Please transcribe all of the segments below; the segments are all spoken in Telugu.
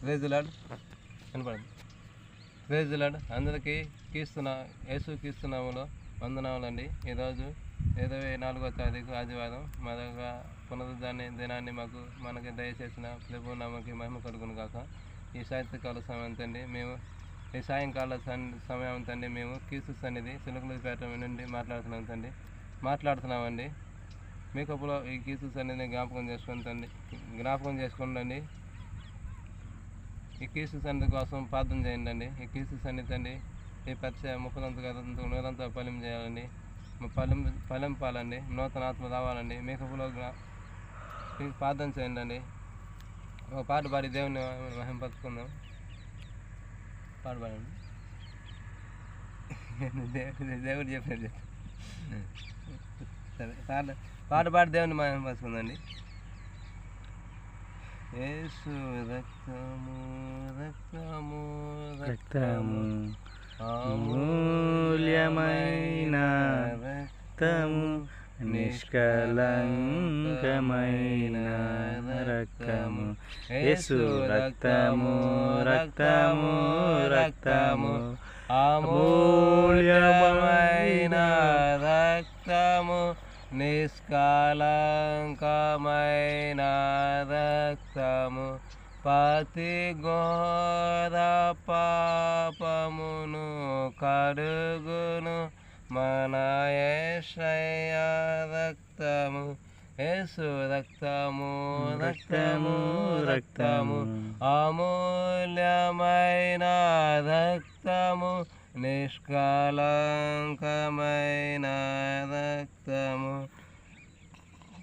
ప్రైజ్ లార్డ్ కనపడదు. ప్రైజ్ లార్డ్ అందరికీ యేసుక్రీస్తునామములో వందనాలండి. ఈరోజు 24వ తారీఖు ఆదివారం. మరొక పునరుద్ధాన దినాన్ని మనకి దయచేసిన ప్రభు నామకి మహిమ కలుగును గాక. ఈ సాయంత్రకాల సమయం తండి ఈ సాయంకాల సమయం తండి మేము క్రీస్తు సన్నిధి చిలుకలపేట నుండి మాట్లాడుతున్నామండి. మీకప్పుడు ఈ క్రీస్తు సన్నిధిని జ్ఞాపకం చేసుకోండి. ఈ క్రీస్తు సన్నిధి కోసం ప్రార్థన చేయండి. ఈ క్రీస్తు సన్నిధి తండి ఈ పరిచయ 30 నూరంతా ఫలం చేయాలండి. ఫలం పాలండి, నూతన ఆత్మ రావాలండి. మీకప్పుడు ప్రార్థన చేయండి. ఒక పాట పాడి దేవుని మహింపరుచుకుందాం. పాట పాడండి. దేవుడు చెప్పినట్టు సరే, పాట పాడి దేవుని మహింపరుచుకుందండి. యేసు రక్తము రక్తము రక్తము అమూల్యమైన రక్తము, నిష్కలంకమైన రక్తము. యేసు రక్తము రక్తము రక్తము అమూల్యమైన రక్తము, నిష్కలంకమైన రక్తము, ప్రతి ఘోర పాపమును కడుగును మన యేసయ్య రక్తము. యేసు రక్తము రక్తము రక్తము అమూల్యమైన రక్తము, నిష్కలంకమైన రక్తము,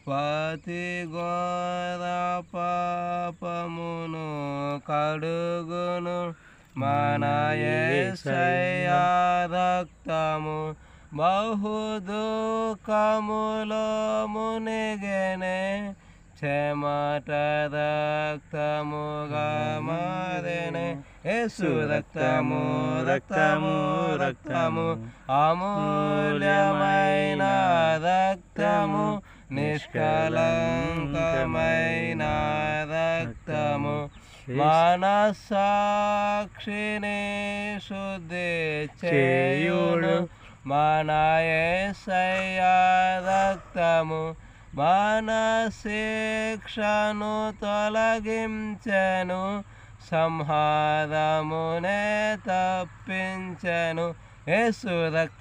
ప్రతి ఘోర పాపమును కడుగును మన యేసయ్య రక్తము. బహు దుఃఖములో మునిగెనే, చెమట రక్తముగా మారెనే. యేసు రక్తము రక్తము రక్తము అమూల్యమైన రక్తము, నిష్కలంకమైన రక్తము, మనస్సాక్షిని శుద్ధి చేయును మన యేసయ్య రక్తము. మన శిక్షను తొలగించెను, సంహారమునే తప్పించెను. యేసు రక్త